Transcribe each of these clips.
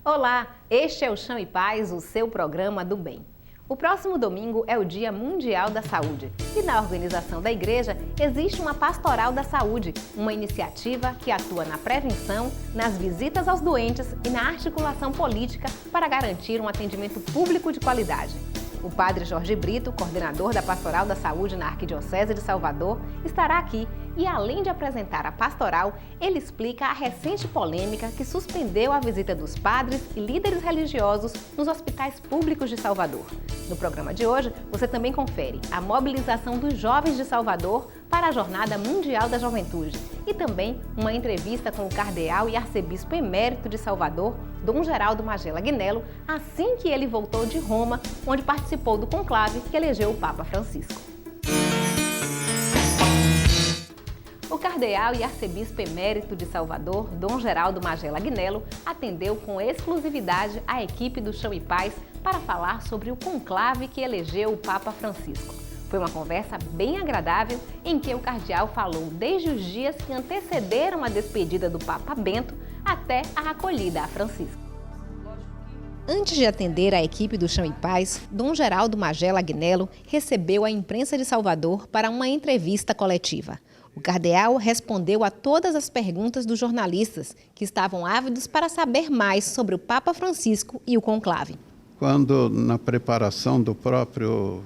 Olá, este é o Chão e Paz, o seu programa do bem. O próximo domingo é o Dia Mundial da Saúde e na organização da Igreja existe uma Pastoral da Saúde, uma iniciativa que atua na prevenção, nas visitas aos doentes e na articulação política para garantir um atendimento público de qualidade. O padre Jorge Brito, coordenador da Pastoral da Saúde na Arquidiocese de Salvador, estará aqui e, além de apresentar a pastoral, ele explica a recente polêmica que suspendeu a visita dos padres e líderes religiosos nos hospitais públicos de Salvador. No programa de hoje, você também confere a mobilização dos jovens de Salvador para a Jornada Mundial da Juventude e também uma entrevista com o cardeal e arcebispo emérito de Salvador, Dom Geraldo Magela Agnello, assim que ele voltou de Roma, onde participou do conclave que elegeu o Papa Francisco. O cardeal e arcebispo emérito de Salvador, Dom Geraldo Magela Agnello, atendeu com exclusividade a equipe do Chão e Paz para falar sobre o conclave que elegeu o Papa Francisco. Foi uma conversa bem agradável em que o cardeal falou desde os dias que antecederam a despedida do Papa Bento até a acolhida a Francisco. Antes de atender a equipe do Chão e Paz, Dom Geraldo Magela Agnello recebeu a imprensa de Salvador para uma entrevista coletiva. O cardeal respondeu a todas as perguntas dos jornalistas, que estavam ávidos para saber mais sobre o Papa Francisco e o conclave. Quando, na preparação do próprio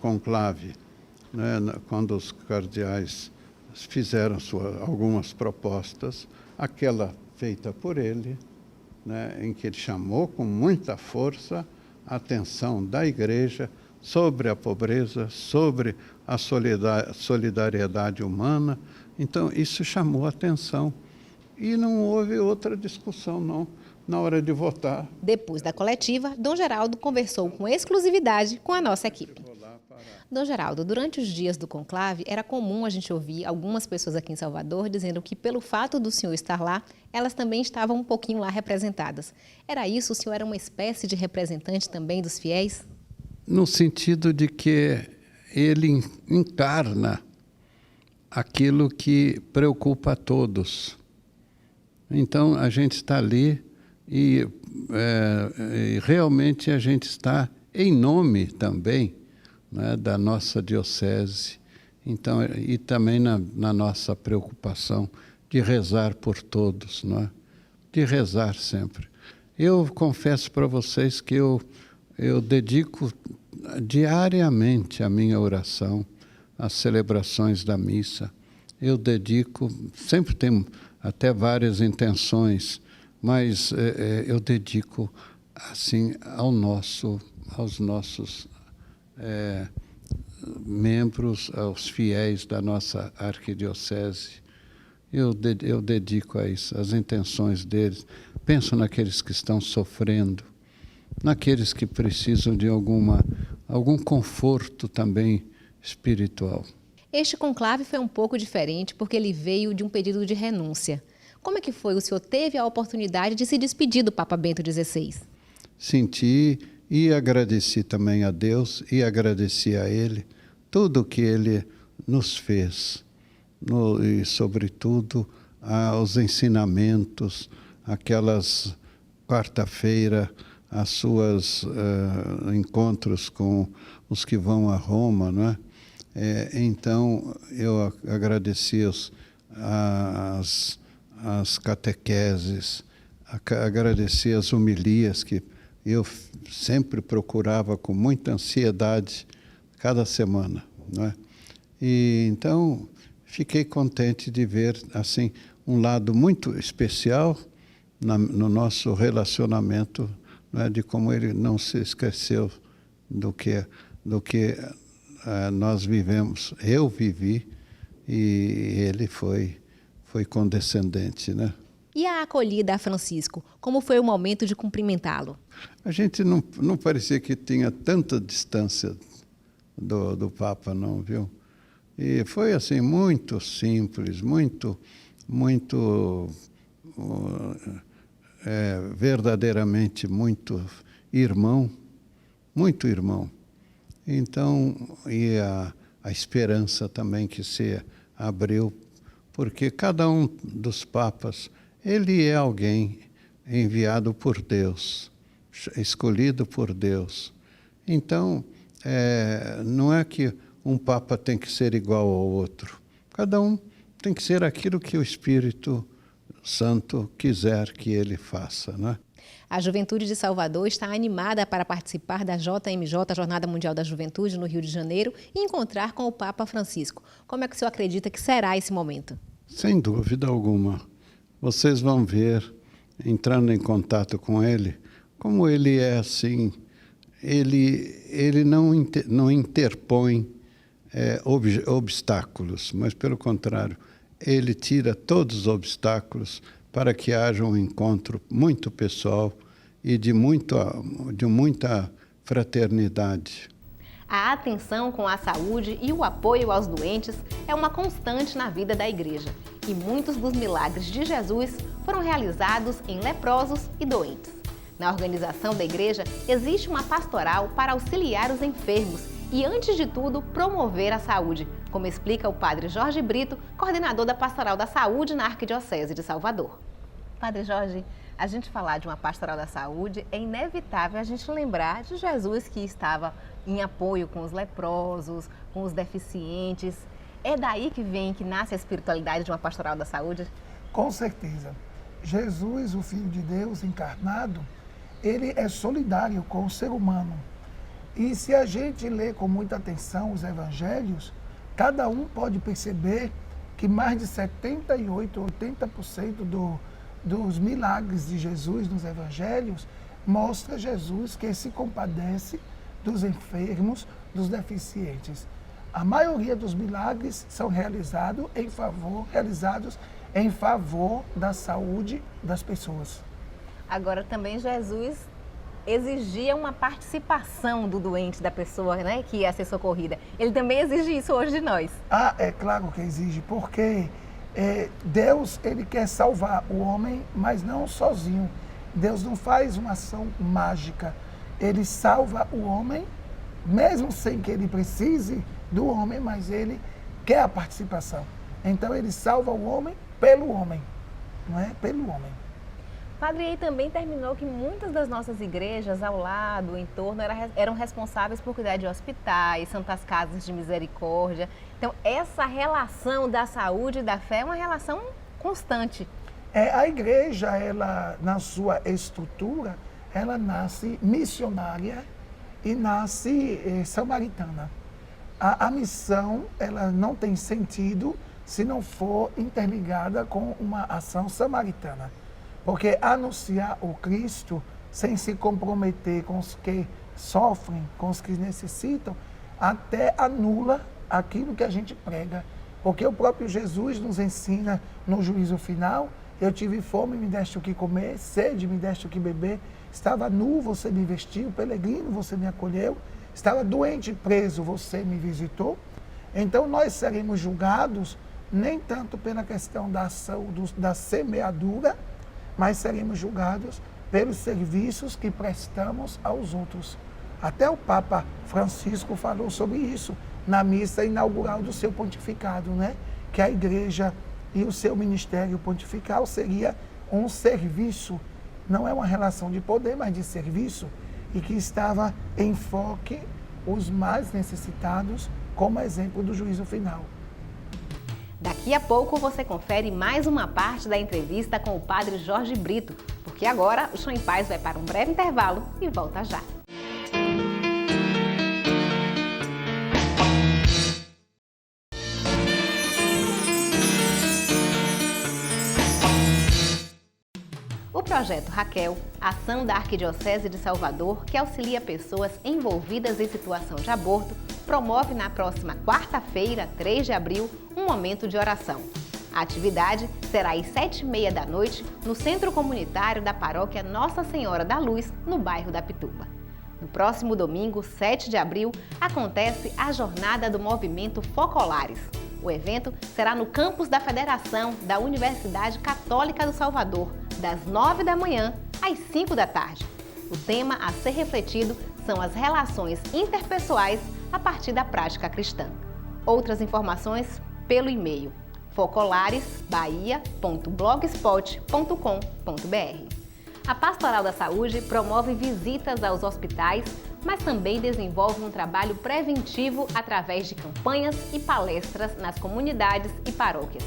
conclave, né, quando os cardeais fizeram algumas propostas, aquela feita por ele, né, em que ele chamou com muita força a atenção da Igreja sobre a pobreza, sobre a solidariedade humana. Então, isso chamou a atenção. E não houve outra discussão, não, na hora de votar. Depois da coletiva, Dom Geraldo conversou com exclusividade com a nossa equipe. Dom Geraldo, durante os dias do conclave, era comum a gente ouvir algumas pessoas aqui em Salvador dizendo que, pelo fato do senhor estar lá, elas também estavam um pouquinho lá representadas. Era isso? O senhor era uma espécie de representante também dos fiéis? No sentido de que ele encarna aquilo que preocupa a todos. Então, a gente está ali e realmente a gente está em nome também, né, da nossa diocese, então, e também na nossa preocupação de rezar por todos, não é? De rezar sempre. Eu confesso para vocês que eu dedico diariamente a minha oração, às celebrações da missa. Eu dedico, sempre tenho até várias intenções, mas eu dedico assim aos nossos membros, aos fiéis da nossa arquidiocese. Eu dedico a isso, as intenções deles. Penso naqueles que estão sofrendo, naqueles que precisam de algum conforto também espiritual. Este conclave foi um pouco diferente porque ele veio de um pedido de renúncia. Como é que foi? O senhor teve a oportunidade de se despedir do Papa Bento XVI? Senti e agradeci também a Deus e agradeci a Ele tudo o que Ele nos fez, e sobretudo os ensinamentos, aquelas quarta-feira, as suas encontros com os que vão a Roma, não é? Então, eu agradeci as catequeses, agradeci as homilias que eu sempre procurava com muita ansiedade cada semana, não é? E então, fiquei contente de ver assim um lado muito especial no nosso relacionamento, né, de como ele não se esqueceu do que nós vivemos, eu vivi, e ele foi condescendente, né? E a acolhida a Francisco? Como foi o momento de cumprimentá-lo? A gente não parecia que tinha tanta distância do Papa, não, viu? E foi assim muito simples, muito verdadeiramente muito irmão. Então, e a esperança também que se abriu, porque cada um dos papas, ele é alguém enviado por Deus, escolhido por Deus. Então, não é que um Papa tem que ser igual ao outro. Cada um tem que ser aquilo que o Espírito Santo quiser que ele faça, né? A Juventude de Salvador está animada para participar da JMJ, Jornada Mundial da Juventude, no Rio de Janeiro, e encontrar com o Papa Francisco. Como é que o senhor acredita que será esse momento? Sem dúvida alguma. Vocês vão ver, entrando em contato com ele, como ele é assim. Ele não interpõe obstáculos, mas, pelo contrário, ele tira todos os obstáculos para que haja um encontro muito pessoal e de muita fraternidade. A atenção com a saúde e o apoio aos doentes é uma constante na vida da Igreja. E muitos dos milagres de Jesus foram realizados em leprosos e doentes. Na organização da Igreja, existe uma pastoral para auxiliar os enfermos e, antes de tudo, promover a saúde, como explica o Padre Jorge Brito, coordenador da Pastoral da Saúde na Arquidiocese de Salvador. Padre Jorge, a gente falar de uma Pastoral da Saúde, é inevitável a gente lembrar de Jesus que estava em apoio com os leprosos, com os deficientes. É daí que nasce a espiritualidade de uma Pastoral da Saúde? Com certeza. Jesus, o Filho de Deus encarnado, ele é solidário com o ser humano. E se a gente lê com muita atenção os evangelhos, cada um pode perceber que mais de 78%, 80% dos milagres de Jesus nos evangelhos mostra Jesus que se compadece dos enfermos, dos deficientes. A maioria dos milagres são realizados em favor da saúde das pessoas. Agora também Jesus exigia uma participação do doente, da pessoa, né, que ia ser socorrida. Ele também exige isso hoje de nós. É claro que exige, porque Deus, ele quer salvar o homem, mas não sozinho. Deus não faz uma ação mágica. Ele salva o homem, mesmo sem que ele precise do homem, mas ele quer a participação. Então ele salva o homem pelo homem, não é? Pelo homem. Padre, aí também terminou que muitas das nossas igrejas ao lado, o entorno, eram responsáveis por cuidar de hospitais, santas casas de misericórdia. Então, essa relação da saúde e da fé é uma relação constante. A igreja, ela, na sua estrutura, ela nasce missionária e nasce samaritana. A missão, ela não tem sentido se não for interligada com uma ação samaritana. Porque anunciar o Cristo sem se comprometer com os que sofrem, com os que necessitam, até anula aquilo que a gente prega. Porque o próprio Jesus nos ensina no juízo final: eu tive fome, me deste o que comer, sede, me deste o que beber, estava nu, você me vestiu, peregrino, você me acolheu, estava doente, preso, você me visitou. Então nós seremos julgados nem tanto pela questão da ação, da semeadura, mas seremos julgados pelos serviços que prestamos aos outros. Até o Papa Francisco falou sobre isso na missa inaugural do seu pontificado, né? Que a igreja e o seu ministério pontifical seria um serviço, não é uma relação de poder, mas de serviço, e que estava em foque os mais necessitados, como exemplo do juízo final. Daqui a pouco você confere mais uma parte da entrevista com o Padre Jorge Brito, porque agora o Chão em Paz vai para um breve intervalo e volta já. O projeto Raquel, ação da Arquidiocese de Salvador, que auxilia pessoas envolvidas em situação de aborto, promove na próxima quarta-feira, 3 de abril, um momento de oração. A atividade será às 7h30 da noite no Centro Comunitário da Paróquia Nossa Senhora da Luz, no bairro da Pituba. No próximo domingo, 7 de abril, acontece a Jornada do Movimento Focolares. O evento será no campus da Federação da Universidade Católica do Salvador, das 9 da manhã às 5 da tarde. O tema a ser refletido são as relações interpessoais a partir da prática cristã. Outras informações pelo e-mail focolaresbahia.blogspot.com.br. A Pastoral da Saúde promove visitas aos hospitais, mas também desenvolve um trabalho preventivo através de campanhas e palestras nas comunidades e paróquias.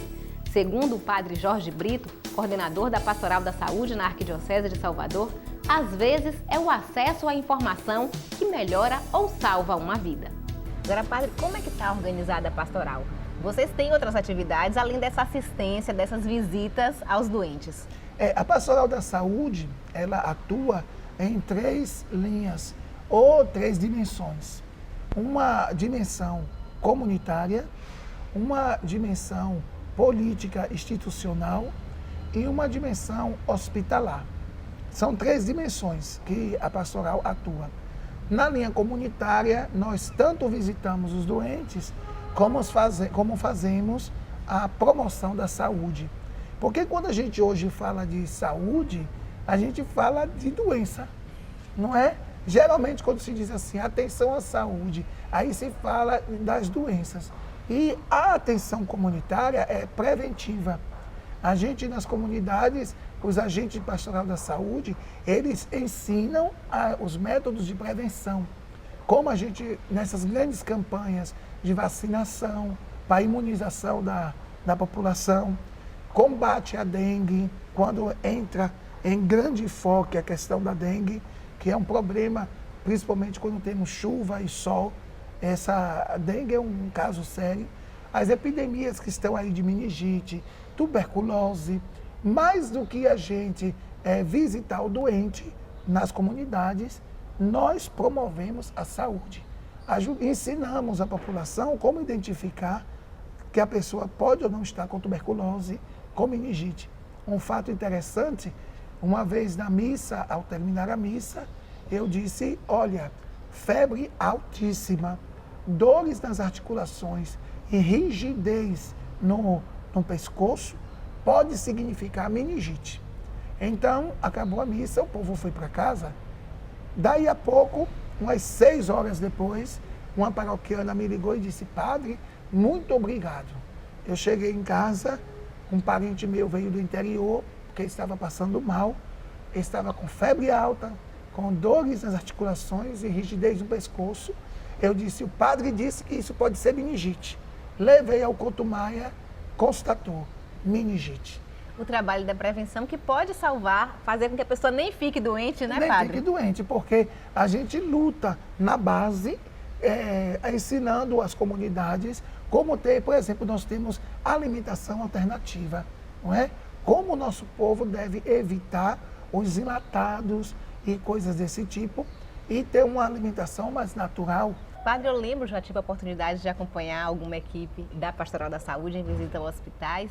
Segundo o padre Jorge Brito, coordenador da Pastoral da Saúde na Arquidiocese de Salvador, às vezes é o acesso à informação que melhora ou salva uma vida. Agora, padre, como é que está organizada a pastoral? Vocês têm outras atividades além dessa assistência, dessas visitas aos doentes? A Pastoral da Saúde, ela atua em 3 linhas ou 3 dimensões. Uma dimensão comunitária, uma dimensão política institucional e uma dimensão hospitalar. São 3 dimensões que a pastoral atua. Na linha comunitária, nós tanto visitamos os doentes, como fazemos a promoção da saúde. Porque quando a gente hoje fala de saúde, a gente fala de doença, não é? Geralmente, quando se diz assim, atenção à saúde, aí se fala das doenças. E a atenção comunitária é preventiva. A gente, nas comunidades, os agentes de pastoral da saúde, eles ensinam os métodos de prevenção. Como a gente, nessas grandes campanhas de vacinação, para imunização da população, combate à dengue, quando entra em grande enfoque a questão da dengue, que é um problema, principalmente quando temos chuva e sol. Essa dengue é um caso sério. As epidemias que estão aí de meningite, tuberculose, mais do que a gente visitar o doente nas comunidades, nós promovemos a saúde. Ensinamos a população como identificar que a pessoa pode ou não estar com tuberculose, com meningite. Um fato interessante, uma vez na missa, ao terminar a missa, eu disse, olha, febre altíssima, dores nas articulações e rigidez no pescoço, pode significar meningite. Então, acabou a missa, o povo foi para casa. Daí a pouco, umas 6 horas depois, uma paroquiana me ligou e disse, padre, muito obrigado. Eu cheguei em casa, um parente meu veio do interior, porque estava passando mal, estava com febre alta, com dores nas articulações e rigidez no pescoço. Eu disse, o padre disse que isso pode ser meningite. Levei ao Couto Maia, constatou meningite. O trabalho da prevenção que pode salvar, fazer com que a pessoa nem fique doente, né, padre? Nem fique doente, porque a gente luta na base, ensinando as comunidades como ter, por exemplo, nós temos alimentação alternativa, não é? Como o nosso povo deve evitar os enlatados e coisas desse tipo e ter uma alimentação mais natural. Padre, eu lembro, já tive a oportunidade de acompanhar alguma equipe da Pastoral da Saúde em visita a hospitais,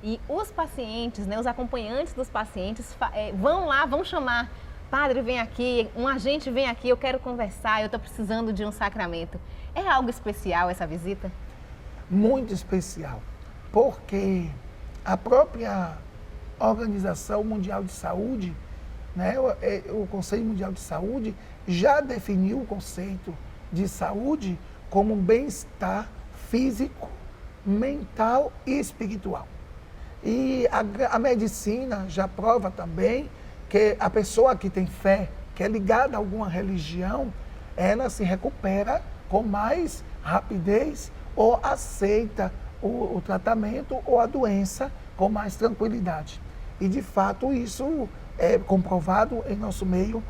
e os pacientes, né, os acompanhantes dos pacientes vão lá, vão chamar, padre, vem aqui, um agente vem aqui, eu quero conversar, eu estou precisando de um sacramento. É algo especial essa visita? Muito especial, porque a própria Organização Mundial de Saúde, né, o Conselho Mundial de Saúde, já definiu o conceito de saúde como bem-estar físico, mental e espiritual. E a medicina já prova também que a pessoa que tem fé, que é ligada a alguma religião, ela se recupera com mais rapidez ou aceita o tratamento ou a doença com mais tranquilidade. E, de fato, isso é comprovado em nosso meio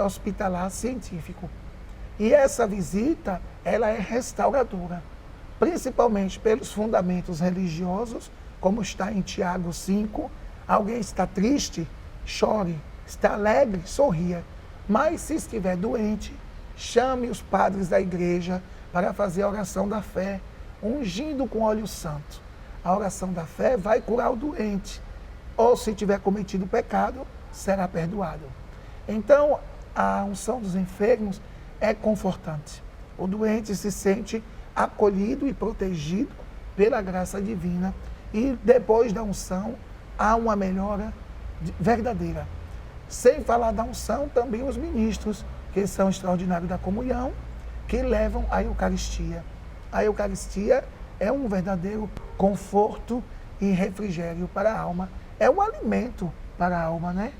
hospitalar científico. E essa visita, ela é restauradora, principalmente pelos fundamentos religiosos, como está em Tiago 5, alguém está triste, chore, está alegre, sorria. Mas se estiver doente, chame os padres da igreja para fazer a oração da fé, ungindo com óleo santo. A oração da fé vai curar o doente, ou se tiver cometido pecado, será perdoado. Então, a unção dos enfermos é confortante. O doente se sente acolhido e protegido pela graça divina. E depois da unção, há uma melhora verdadeira. Sem falar da unção, também os ministros, que são extraordinários da comunhão, que levam a Eucaristia. A Eucaristia é um verdadeiro conforto e refrigério para a alma. É um alimento para a alma, né?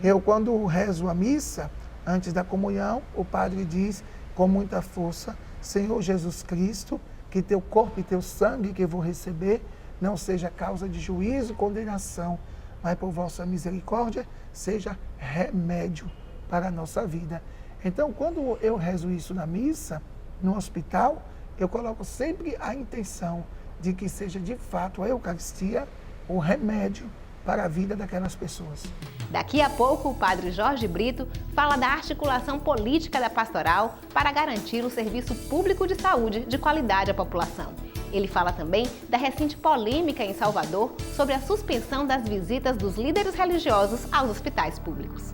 Eu, quando rezo a missa, antes da comunhão, o padre diz com muita força: Senhor Jesus Cristo, que teu corpo e teu sangue que eu vou receber não seja causa de juízo e condenação, mas por vossa misericórdia seja remédio para a nossa vida. Então, quando eu rezo isso na missa, no hospital, eu coloco sempre a intenção de que seja de fato a Eucaristia o remédio para a vida daquelas pessoas. Daqui a pouco, o padre Jorge Brito fala da articulação política da pastoral para garantir o serviço público de saúde de qualidade à população. Ele fala também da recente polêmica em Salvador sobre a suspensão das visitas dos líderes religiosos aos hospitais públicos.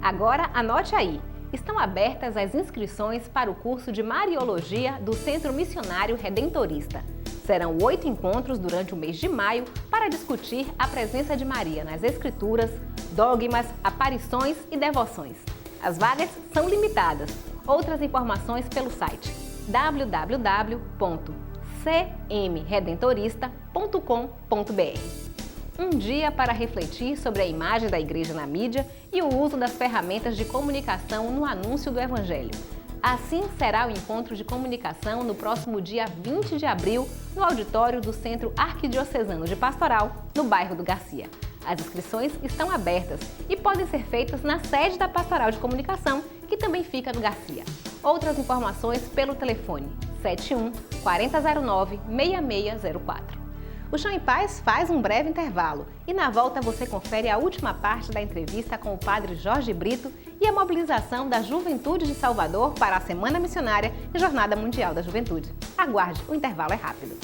Agora, anote aí, estão abertas as inscrições para o curso de Mariologia do Centro Missionário Redentorista. Serão 8 encontros durante o mês de maio para discutir a presença de Maria nas Escrituras, dogmas, aparições e devoções. As vagas são limitadas. Outras informações pelo site www.cmredentorista.com.br. Um dia para refletir sobre a imagem da igreja na mídia e o uso das ferramentas de comunicação no anúncio do Evangelho. Assim será o encontro de comunicação no próximo dia 20 de abril, no auditório do Centro Arquidiocesano de Pastoral, no bairro do Garcia. As inscrições estão abertas e podem ser feitas na sede da Pastoral de Comunicação, que também fica no Garcia. Outras informações pelo telefone 71 4009 6604. O Chão em Paz faz um breve intervalo e na volta você confere a última parte da entrevista com o padre Jorge Brito e a mobilização da Juventude de Salvador para a Semana Missionária e Jornada Mundial da Juventude. Aguarde, o intervalo é rápido.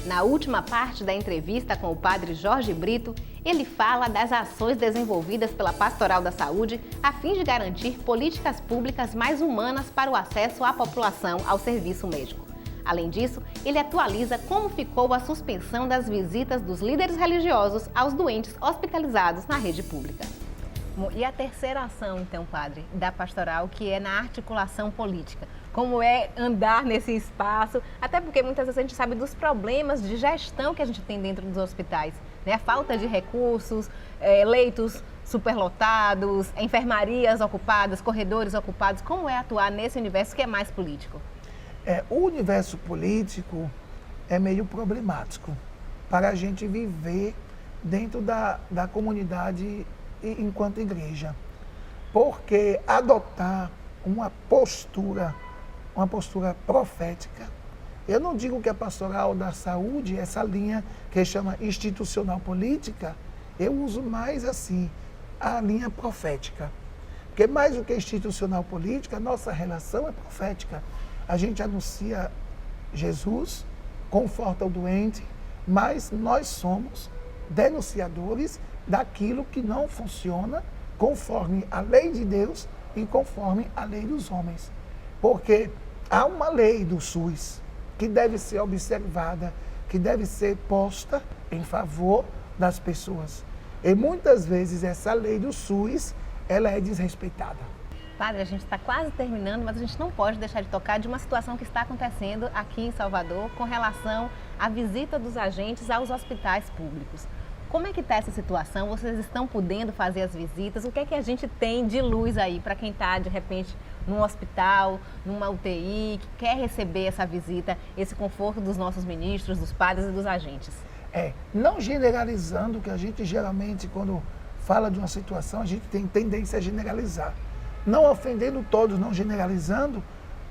Na última parte da entrevista com o padre Jorge Brito, ele fala das ações desenvolvidas pela Pastoral da Saúde a fim de garantir políticas públicas mais humanas para o acesso à população ao serviço médico. Além disso, ele atualiza como ficou a suspensão das visitas dos líderes religiosos aos doentes hospitalizados na rede pública. E a terceira ação, então, padre, da pastoral, que é na articulação política. Como é andar nesse espaço, até porque muitas vezes a gente sabe dos problemas de gestão que a gente tem dentro dos hospitais, né? A falta de recursos, leitos superlotados, enfermarias ocupadas, corredores ocupados. Como é atuar nesse universo que é mais político? O universo político é meio problemático para a gente viver dentro da comunidade enquanto igreja, porque adotar uma postura profética, eu não digo que a pastoral da saúde, essa linha que chama institucional política, eu uso mais assim, a linha profética, porque mais do que institucional política, a nossa relação é profética. A gente anuncia Jesus, conforta o doente, mas nós somos denunciadores daquilo que não funciona conforme a lei de Deus e conforme a lei dos homens. Porque há uma lei do SUS que deve ser observada, que deve ser posta em favor das pessoas. E muitas vezes essa lei do SUS, ela é desrespeitada. Padre, a gente está quase terminando, mas a gente não pode deixar de tocar de uma situação que está acontecendo aqui em Salvador com relação à visita dos agentes aos hospitais públicos. Como é que está essa situação? Vocês estão podendo fazer as visitas? O que é que a gente tem de luz aí para quem está, de repente, num hospital, numa UTI, que quer receber essa visita, esse conforto dos nossos ministros, dos padres e dos agentes? Não generalizando, que a gente geralmente, quando fala de uma situação, a gente tem tendência a generalizar. Não ofendendo todos, não generalizando,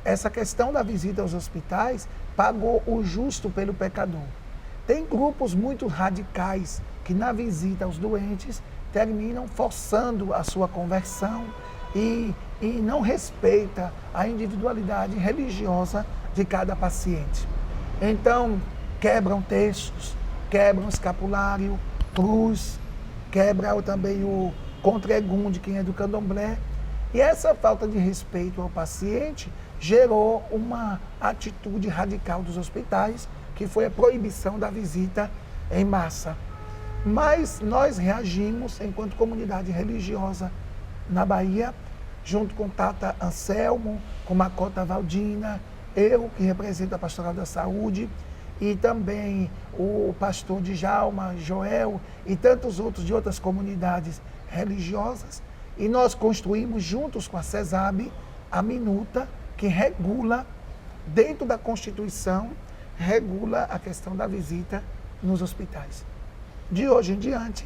essa questão da visita aos hospitais pagou o justo pelo pecador. Tem grupos muito radicais que na visita aos doentes terminam forçando a sua conversão e não respeita a individualidade religiosa de cada paciente. Então, quebram textos, quebram escapulário, cruz, quebra também o contregum de quem é do candomblé. E essa falta de respeito ao paciente gerou uma atitude radical dos hospitais, que foi a proibição da visita em massa. Mas nós reagimos, enquanto comunidade religiosa na Bahia, junto com Tata Anselmo, como a Cota Valdina, eu que represento a Pastoral da Saúde, e também o pastor Djalma, Joel e tantos outros de outras comunidades religiosas. E nós construímos juntos com a CESAB a minuta que regula, dentro da Constituição, regula a questão da visita nos hospitais. De hoje em diante,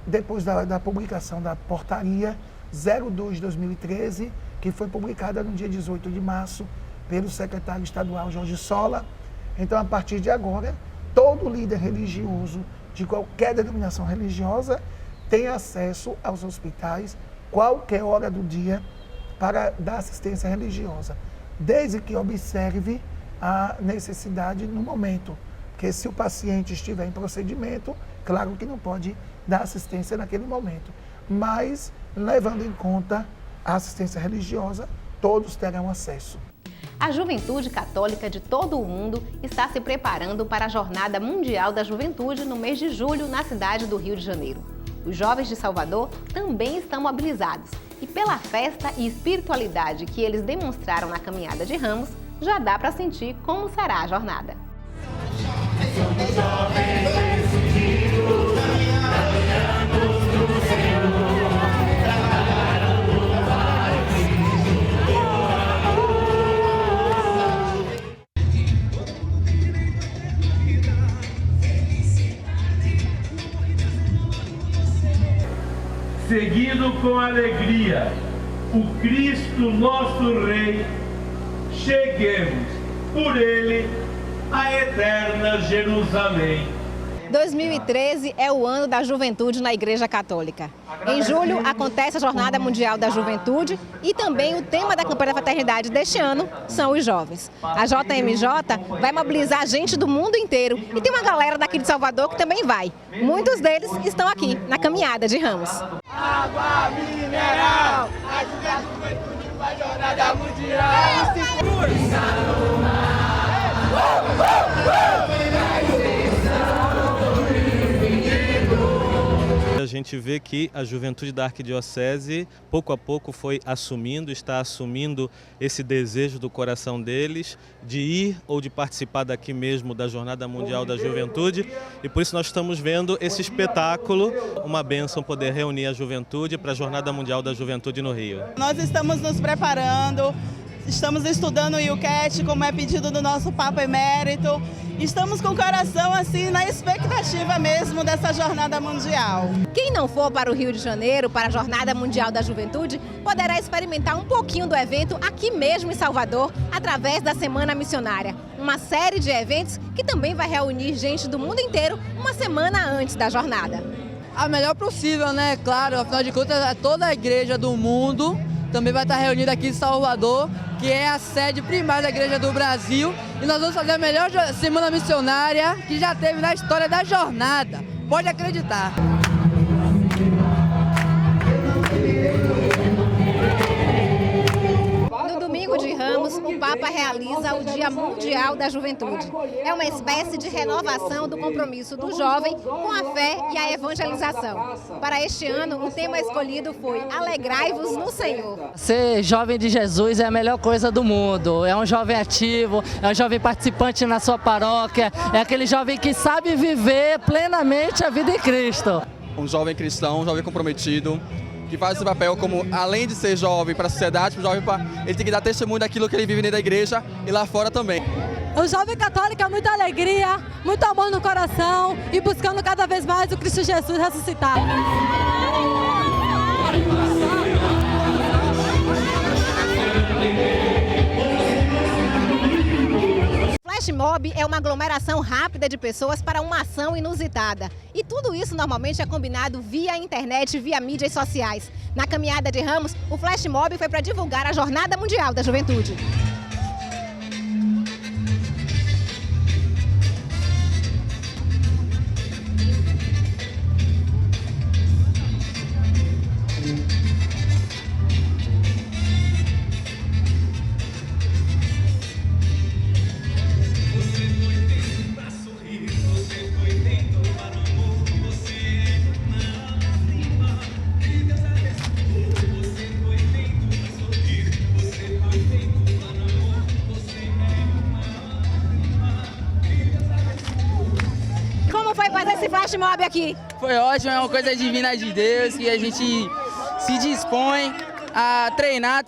depois da publicação da portaria 02/2013, que foi publicada no dia 18 de março pelo secretário estadual Jorge Sola. Então, a partir de agora, todo líder religioso de qualquer denominação religiosa tem acesso aos hospitais qualquer hora do dia para dar assistência religiosa, desde que observe a necessidade no momento. Porque se o paciente estiver em procedimento, claro que não pode dar assistência naquele momento. Mas, levando em conta a assistência religiosa, todos terão acesso. A juventude católica de todo o mundo está se preparando para a Jornada Mundial da Juventude no mês de julho na cidade do Rio de Janeiro. Os jovens de Salvador também estão mobilizados e pela festa e espiritualidade que eles demonstraram na caminhada de Ramos, já dá para sentir como será a jornada. Seguindo com alegria o Cristo nosso Rei, cheguemos por Ele à eterna Jerusalém. 2013 é o ano da juventude na Igreja Católica. Em julho acontece a Jornada Mundial da Juventude e também o tema da campanha da fraternidade deste ano são os jovens. A JMJ vai mobilizar gente do mundo inteiro e tem uma galera daqui de Salvador que também vai. Muitos deles estão aqui na caminhada de Ramos. Água mineral, ajuda a juventude para a Jornada Mundial. A gente vê que a juventude da Arquidiocese, pouco a pouco, está assumindo esse desejo do coração deles de ir ou de participar daqui mesmo da Jornada Mundial da Juventude. E por isso nós estamos vendo esse espetáculo, uma bênção poder reunir a juventude para a Jornada Mundial da Juventude no Rio. Nós estamos nos preparando. Estamos estudando o IUCAT, como é pedido do nosso Papa Emérito. Estamos com o coração assim na expectativa mesmo dessa jornada mundial. Quem não for para o Rio de Janeiro, para a Jornada Mundial da Juventude, poderá experimentar um pouquinho do evento aqui mesmo em Salvador, através da Semana Missionária. Uma série de eventos que também vai reunir gente do mundo inteiro uma semana antes da jornada. A melhor possível, né? Claro, afinal de contas, toda a igreja do mundo também vai estar reunida aqui em Salvador, que é a sede primária da Igreja do Brasil. E nós vamos fazer a melhor semana missionária que já teve na história da jornada. Pode acreditar. No domingo de Ramos, o Papa realiza o Dia Mundial da Juventude. É uma espécie de renovação do compromisso do jovem com a fé e a evangelização. Para este ano, o tema escolhido foi Alegrai-vos no Senhor. Ser jovem de Jesus é a melhor coisa do mundo. É um jovem ativo, é um jovem participante na sua paróquia, é aquele jovem que sabe viver plenamente a vida em Cristo. Um jovem cristão, um jovem comprometido, que faz esse papel como, além de ser jovem para a sociedade, ele tem que dar testemunho daquilo que ele vive dentro da igreja e lá fora também. O jovem católico é muita alegria, muito amor no coração e buscando cada vez mais o Cristo Jesus ressuscitado. Flash Mob é uma aglomeração rápida de pessoas para uma ação inusitada. E tudo isso normalmente é combinado via internet, via mídias sociais. Na caminhada de Ramos, o Flash Mob foi para divulgar a Jornada Mundial da Juventude. Você foi feito Flash Mob aqui? Foi ótimo, é uma coisa divina de Deus que a gente se dispõe a treinar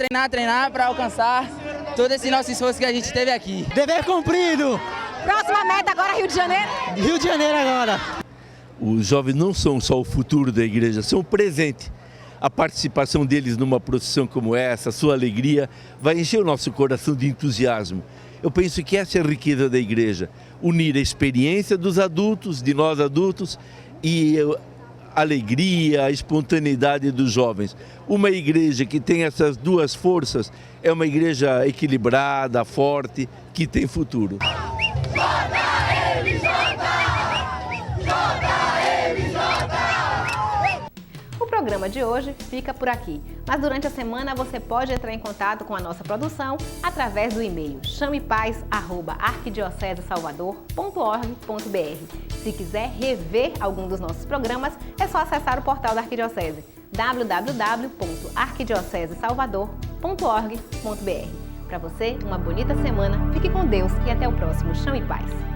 para alcançar todo esse nosso esforço que a gente teve aqui. Dever cumprido! Próxima meta agora, Rio de Janeiro? Rio de Janeiro agora. Os jovens não são só o futuro da igreja, são o presente. A participação deles numa procissão como essa, a sua alegria, vai encher o nosso coração de entusiasmo. Eu penso que essa é a riqueza da igreja, unir a experiência dos adultos, de nós adultos, e a alegria, a espontaneidade dos jovens. Uma igreja que tem essas duas forças é uma igreja equilibrada, forte, que tem futuro. O programa de hoje fica por aqui, mas durante a semana você pode entrar em contato com a nossa produção através do e-mail chamepaz@arquidiocesesalvador.org.br. Se quiser rever algum dos nossos programas, é só acessar o portal da Arquidiocese, www.arquidiocesesalvador.org.br. Para você, uma bonita semana, fique com Deus e até o próximo Chame Paz.